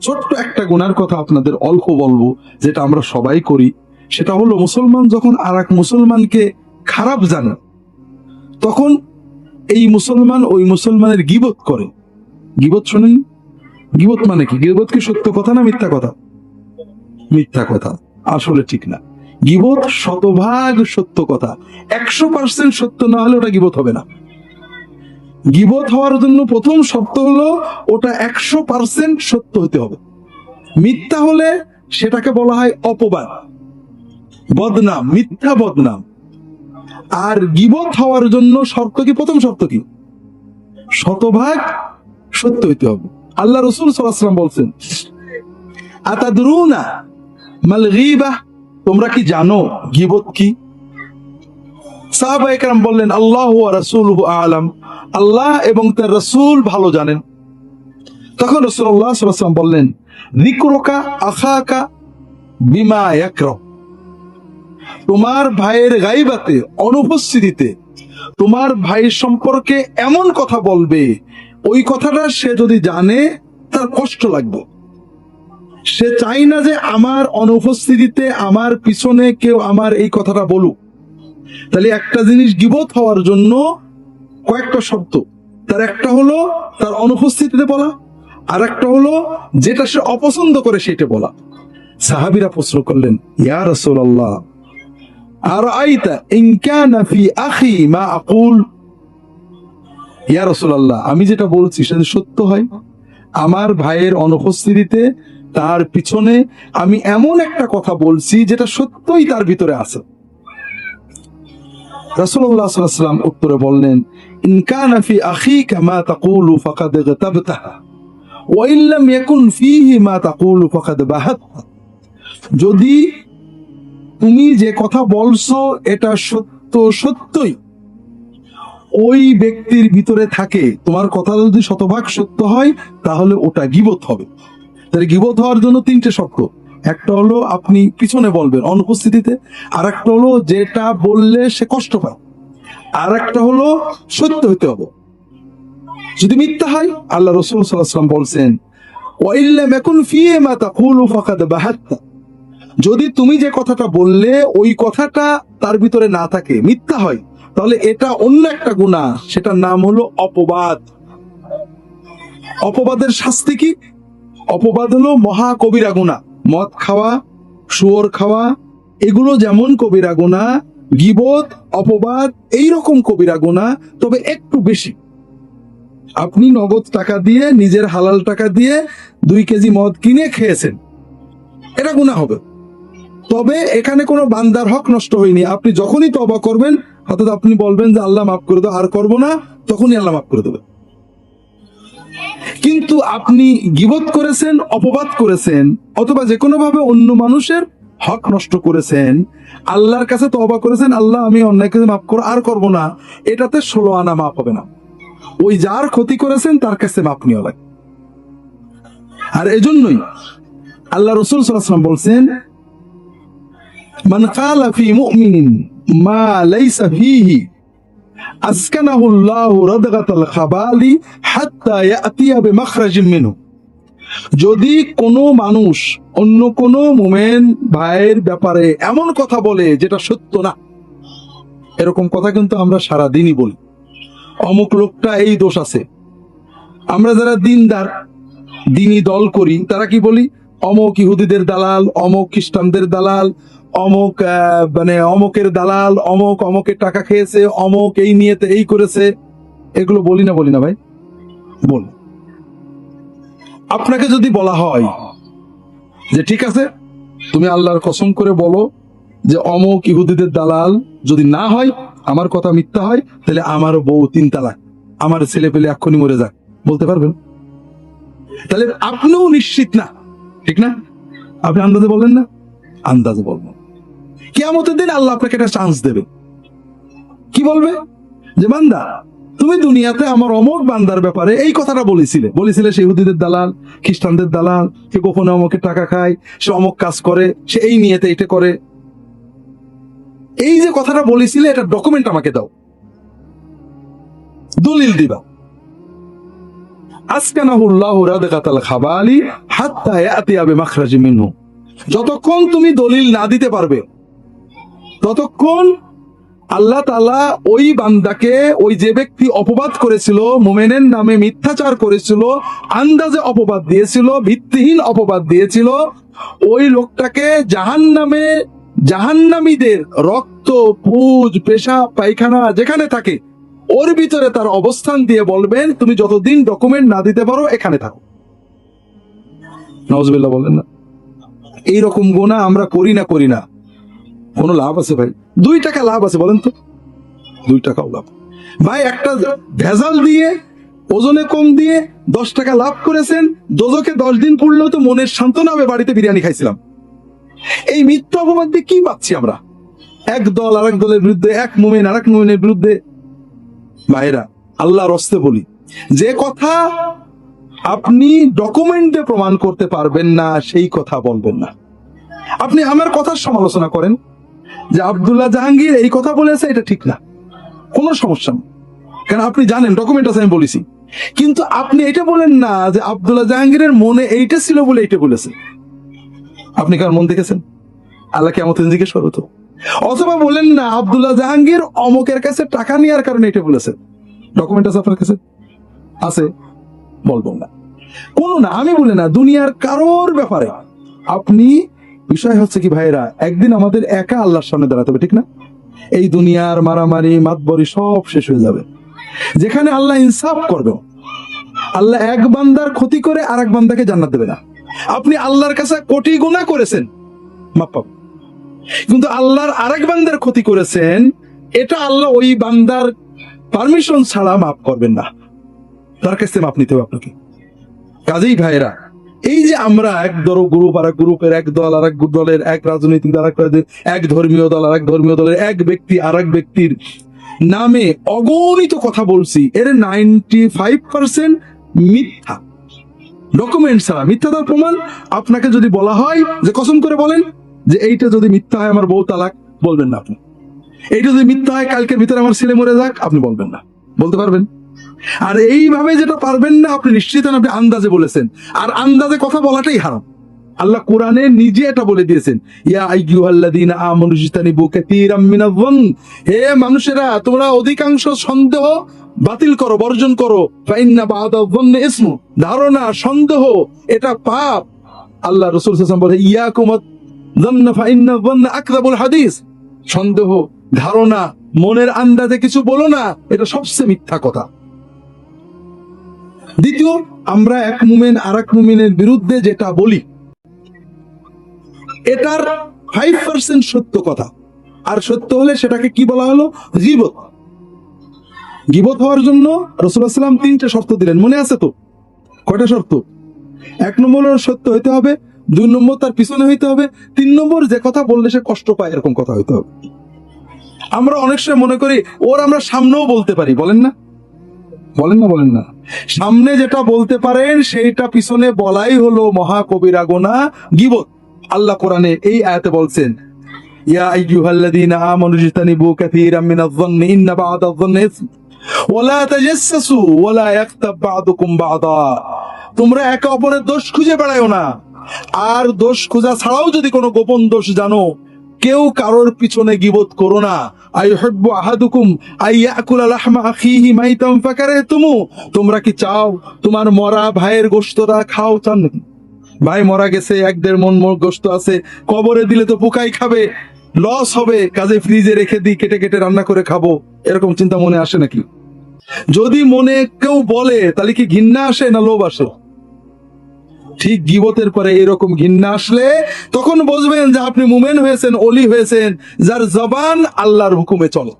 ছোট্ট একটা গুনার কথা আপনাদের অল্প বলবো, যেটা আমরা সবাই করি। সেটা হলো, মুসলমান যখন আর এক মুসলমানকে খারাপ জানে, তখন এই মুসলমান ওই মুসলমানের গীবত করে। গীবত শোনেন? গীবত মানে কি? গীবত কি সত্য কথা না মিথ্যা কথা? মিথ্যা কথা, আসলে ঠিক না। গীবত শতভাগ সত্য কথা। 100% সত্য না হলে ওটা গীবত হবে না। গীবত হওয়ার জন্য প্রথম শর্ত হলো ওটা 100% সত্য হতে হবে। মিথ্যা হলে সেটাকে বলা হয় অপবাদ, বদনাম, মিথ্যা বদনাম। আর গীবত হওয়ার জন্য শর্ত কি? প্রথম শর্ত কি? শতভাগ সত্য হইতে হবে। আল্লাহ রাসূল সাল্লাল্লাহু আলাইহি ওয়াসাল্লাম বলছেন, আতাদরুনা মাল গীবাহ, তোমরা কি জানো গীবত কি? সাহাবায়ে কেরাম বললেন, আল্লাহু ওয়া রাসূলুহু আ'লাম, আল্লাহ এবং তার রাসূল ভালো জানেন। তখন রাসূলুল্লাহ সাল্লাল্লাহু আলাইহি ওয়াসাল্লাম বললেন, যিকরুকা আখাকা বিমা ইয়াকরাহ, তোমার ভাইয়ের গায়বাতে, অনুপস্থিতিতে তোমার ভাই সম্পর্কে এমন কথা বলবে, ওই কথাটা সে যদি জানে তার কষ্ট লাগবে। সে চাই না যে আমার অনুপস্থিতিতে আমার পিছনে কেউ আমার এই কথাটা বলুক। তাহলে একটা জিনিস গীবত হওয়ার জন্য কয়েকটা শর্ত। তার একটা হলো তার অনুপস্থিতিতে বলা, আর একটা হলো যেটা সে অপছন্দ করে সেটা বলা। সাহাবীরা প্রশ্ন করলেন, ইয়া রাসূলুল্লাহ, আরাইতা ইন কানা ফি আখি মা আকুল, ইয়া রাসূলুল্লাহ, আমি যেটা বলছি সেটা সত্য হয়, আমার ভাইয়ের অনুপস্থিতিতে তার পিছনে আমি এমন একটা কথা বলছি যেটা সত্যই তার ভিতরে আছে। রাসূলুল্লাহ সাল্লাল্লাহু আলাইহি ওয়াসাল্লাম উত্তরে বললেন, ইন কানা ফি আখিকা মা তাকুলু ফাকাদ ইগতাবতাহা ওয়া ইন লাম ইয়াকুন ফীহি মা তাকুলু ফাকাদ বাহাতহা, যদি তুমি যে কথা বলছো এটা সত্যই ওই ব্যক্তির ভিতরে থাকে, তোমার কথা যদি শতভাগ সত্য হয়, তাহলে ওটা গীবত হবে। তাহলে গীবত হওয়ার জন্য তিনটে শর্ত। একটা হলো আপনি পিছনে বলবেন অনুপস্থিতিতে, আর একটা হলো যেটা বললে সে কষ্ট পায়, আর একটা হলো সত্য হইতে হবে। যদি মিথ্যা হয়, আল্লাহ রাসূল সাল্লাল্লাহু আলাইহি ওয়াসাল্লাম বলছেন, ওয়া ইল্লাম ইয়াকুন ফীহি মা তাকুলু ফাকাদ বাহাততা, যদি তুমি যে কথাটা বললে ওই কথাটা তার ভিতরে না থাকে, মিথ্যা হয়, তাহলে এটা অন্য একটা গুনাহ, সেটার নাম হলো অপবাদ। অপবাদের শাস্তি কি? অপবাদ হলো মহা কবিরা গুনাহ। মদ খাওয়া, শুয়োর খাওয়া, এগুলো যেমন কবিরা গুনাহ, গীবত, অপবাদ এইরকম কবিরা গুনাহ, তবে একটু বেশি। আপনি নগদ টাকা দিয়ে, নিজের হালাল টাকা দিয়ে 2 কেজি মদ কিনে খেয়েছেন, এটা গুনাহ হবে। তবে এখানে কোনো বান্দার হক নষ্ট হয়নি। আপনি যখনই তওবা করবেন, অর্থাৎ আপনি বলবেন যে আল্লাহ মাফ করে দাও, আর করব না, তখনই আল্লাহ মাফ করে দেবে। কিন্তু আপনি গীবত করেছেন, অপবাদ করেছেন, অথবা যে কোনো ভাবে অন্য মানুষের হক নষ্ট করেছেন, আল্লাহর কাছে তওবা করেছেন, আল্লাহ আমি অন্যায় কাছে মাফ করো, আর করব না, এটাতে 16 আনা মাফ হবে না। ওই যার ক্ষতি করেছেন তার কাছে মাফ নেওয়া লাগে। আর এজন্যই আল্লাহ রাসূল সাল্লাল্লাহু আলাইহি ওয়াসাল্লাম বলছেন, মান ক্বালা ফি মুমিনিন মা লাইসা ফীহি আসকানাহুল্লাহু রাদগাতাল খাবালি হাত্তা ইয়াতিয়া বিমাখরাজিম মিনহু, যদি কোনো মানুষ অন্য কোনো মুমিন ভাইয়ের ব্যাপারে এমন কথা বলে যেটা সত্য না, এরকম কথা কিন্তু আমরা সারা দিনই বলি, অমুক লোকটা এই দোষ আছে। আমরা যারা দিনদার, দিনী দল করি, তারা কি বলি? অমুক ইহুদিদের দালাল, অমুক খ্রিস্টানদের দালাল, অমুক অমুকের দালাল, অমুক অমুকের টাকা খেয়েছে, অমুক এই নিয়েতে এই করেছে। এগুলো বলি না ভাই? বলি। আপনাকে যদি বলা হয় যে ঠিক আছে, তুমি আল্লাহর কসম করে বলো যে অমুক ইহুদিদের দালাল যদি না হয়, আমার কথা মিথ্যা হয়, তাহলে আমার বউ 3 তালাক, আমার ছেলে পেলে এক্ষুনি মরে যাক, বলতে পারবেন? তাহলে আপনিও নিশ্চিত না, ঠিক না? আপনি আন্দাজে বললেন না? আন্দাজে বলবেন। কিয়ামতের দিন আল্লাহ আপনাকে একটা চান্স দেবে। কি বলবে? যে বান্দা, তুমি দুনিয়াতে আমার অমুক বান্দার ব্যাপারে এই কথাটা বলেছিলে সে ইহুদিদের দালাল, খ্রিস্টানদের দালাল, সে গোপনে অমুকের টাকা খায়, সে অমুক কাজ করে, সে এই নিয়েতে এটা করে। এই যে কথাটা বলেছিলে, এটা ডকুমেন্ট আমাকে দাও, দলিল দিবা। আসকানাহুল্লাহু রাদগাতাল খাবালি হাত্তা ইয়াতিয়া বিমাখরাজি মিনহু। যতক্ষণ তুমি দলিল না দিতে পারবে ততক্ষণ আল্লাহ তাআলা ওই বান্দাকে, ওই যে ব্যক্তি অপবাদ করেছিল, মুমিনের নামে মিথ্যাচার করেছিল, আন্দাজে অপবাদ দিয়েছিল, ভিত্তিহীন অপবাদ দিয়েছিল, ওই লোকটাকে জাহান্নামে, জাহান্নামীদের রক্ত, পুজ, পেশাব, পায়খানা যেখানে থাকে ওর ভিতরে তার অবস্থান দিয়ে বলবেন, তুমি যতদিন ডকুমেন্ট না দিতে পারো এখানে থাকো। নাউজুবিল্লাহ বলেন না। এইরকম গুনাহ আমরা করি না, কোনো লাভ আছে ভাই? 2 টাকা লাভ আছে বলেন তো? 2 টাকাও লাভ ভাই। একটা ভেজাল দিয়ে, ওজনে কম দিয়ে 10 টাকা লাভ করেছেন, দোজখে 10 দিন পড়লেও তো মনের সান্ত্বনা হবে, বাড়িতে বিরিয়ানি খাইছিলাম। এই মিথ্যা অপবাদ দিয়ে কি পাচ্ছি আমরা? এক দল আরেক দলের বিরুদ্ধে, এক মুমিন আরেক মুমিনের বিরুদ্ধে। ভাইরা, আল্লাহর হস্তে বলি, যে কথা আপনি ডকুমেন্টে প্রমাণ করতে পারবেন না সেই কথা বলবেন না। আপনি আমার কথার সমালোচনা করেন যে আব্দুল্লাহ জাহাঙ্গীর এই কথা বলেছে, এটা ঠিক না, কোনো সমস্যা নেই, কারণ আপনি জানেন ডকুমেন্ট আছে আমি বলেছি। কিন্তু আপনি এটা বলেন না যে আব্দুল্লাহ জাহাঙ্গীরের মনে এইটা ছিল বলে এইটা বলেছে। আপনি কার মন দেখেছেন? আল্লাহ কিয়ামতে জিজ্ঞেস করবে তো। অথবা বলেন না আব্দুল্লাহ জাহাঙ্গীর অমুকের কাছে টাকা নেওয়ার কারণে এটা বলেছে। ডকুমেন্ট আছে আপনার কাছে? আছে, বলবো না, কোনো না, আমি বলি না দুনিয়ার কারোর ব্যাপারে। আপনি, বিষয় হচ্ছে কি ভাইরা, একদিন আমাদের একা আল্লাহর সামনে দাঁড়াতে হবে, ঠিক না? এই দুনিয়ার মারামারি মাতবরি সব শেষ হয়ে যাবে, যেখানে আল্লাহ ইনসাফ করবে। আল্লাহ এক বান্দার ক্ষতি করে আর এক বান্দাকে জান্নাত দেবে না। আপনি আল্লাহর কাছে কোটি গুনাহ করেছেন, মাপ পাবেন, কিন্তু আল্লাহর আরেক বান্দার ক্ষতি করেছেন, এটা আল্লাহ ওই বান্দার পারমিশন ছাড়া মাফ করবেন না, তার কাছে মাপ নিতে হবে আপনাকে। কাজেই ভাইরা, এই যে আমরা এক গ্রুপ আর এক গ্রুপের, এক দল আর এক দলের, এক রাজনৈতিক দল আর এক ধর্মীয় দল আর এক ধর্মীয় দলের, এক ব্যক্তি আর এক ব্যক্তির নামে অগণিত কথা বলছি, এর 95% মিথ্যা, ডকুমেন্ট ছাড়া। মিথ্যাটার প্রমাণ আপনাকে যদি বলা হয় যে কসম করে বলেন যে এইটা যদি মিথ্যা হয় আমার বউ তালাক, বলবেন না আপনি। এইটা যদি মিথ্যা হয় কালকের ভিতরে আমার ছেলে মরে যাক, আপনি বলবেন না, বলতে পারবেন? আর এইভাবে যেটা পারবেন না, আপনি নিশ্চিত আপনি আন্দাজে বলেছেন, আর আন্দাজে কথা বলাটাই হারাম। আল্লাহ কোরআনে নিজে এটা বলে দিয়েছেন, ইয়া আইয়ুহাল্লাযীনা আমানু ইজতানিবু কাসীরাম মিনায-যন্ন, হে মানুষেরা তোমরা অধিকাংশ সন্দেহ বাতিল করো, বর্জন করো। ফাইন্না বা'দায-যন্নি ইসমু, ধারণা, সন্দেহ এটা পাপ। আল্লাহ রাসূল সাল্লাল্লাহু আলাইহি ওয়াসাল্লাম বলে, ইয়াকুম আয-যন্ন ফাইন্না-য-যন্না আকযাবুল হাদিস, সন্দেহ, ধারণা, মনের আন্দাজে কিছু বলো না, এটা সবচেয়ে মিথ্যা কথা। দ্বিতীয়, আমরা এক মুমিন আর এক মুমিনের বিরুদ্ধে যেটা বলি এটার 5% সত্য কথা, আর সত্য হলে সেটাকে কি বলা হলো? গীবত। গীবত হওয়ার জন্য রাসূলুল্লাহ সাল্লাল্লাহু আলাইহি ওয়াসাল্লাম 3টে শর্ত দিলেন, মনে আছে তো? কয়টা শর্ত? 1 নম্বর সত্য হইতে হবে, 2 নম্বর তার পিছনে হইতে হবে, 3 নম্বর যে কথা বললে সে কষ্ট পায় এরকম কথা হইতে হবে। আমরা অনেক সময় মনে করি ওর আমরা সামনেও বলতে পারি, বলেন না? বলেন না, সামনে যেটা বলতে পারেন সেইটা পিছনে বলাই হলো মহা কবিরা গুনাহ, গীবত। আল্লাহ কোরআনে এই আয়াতে বলছেন, ইয়া আইয়ুহাল্লাযীনা আমানু ইজতানিবু কাসীরাম মিনায-যন্নি ইন্না বা'দায-যন্নি ইসম ওয়া লা তাজাসসাসু ওয়া লা ইয়াগতাব বা'দুকুম বা'দা, তোমরা একে অপরের দোষ খুঁজে বেড়ায়ো না, আর দোষ খোঁজা ছাড়াও যদি কোনো গোপন দোষ জানো, কেউ কারোর পিছনে গীবত করো না। আইয়ুহিব্বু আহাদুকুম আইয়াকুলা লাহমা আখিহি মাইতাম ফাকারিহতুমু, তোমরা কি চাও তোমার মরা ভাইয়ের গোশতটা খাও? চান নাকি? ভাই মারা গেছে, 1-1.5 মণ গোশত আছে, কবরে দিলে তো পোকাই খাবে, লস হবে, কাজে ফ্রিজে রেখে দিই, কেটে কেটে রান্না করে খাবো, এরকম চিন্তা মনে আসে নাকি? যদি মনে কেউ বলে তাহলে কি ঘৃণা আসে না লোভ আসে? ঠিক গীবতের পরে এরকম ঘৃণা আসলে তখন বুঝবেন যে আপনি মুমিন হয়েছেন, ওলি হয়েছেন, যার জবান আল্লাহর হুকুমে চলে।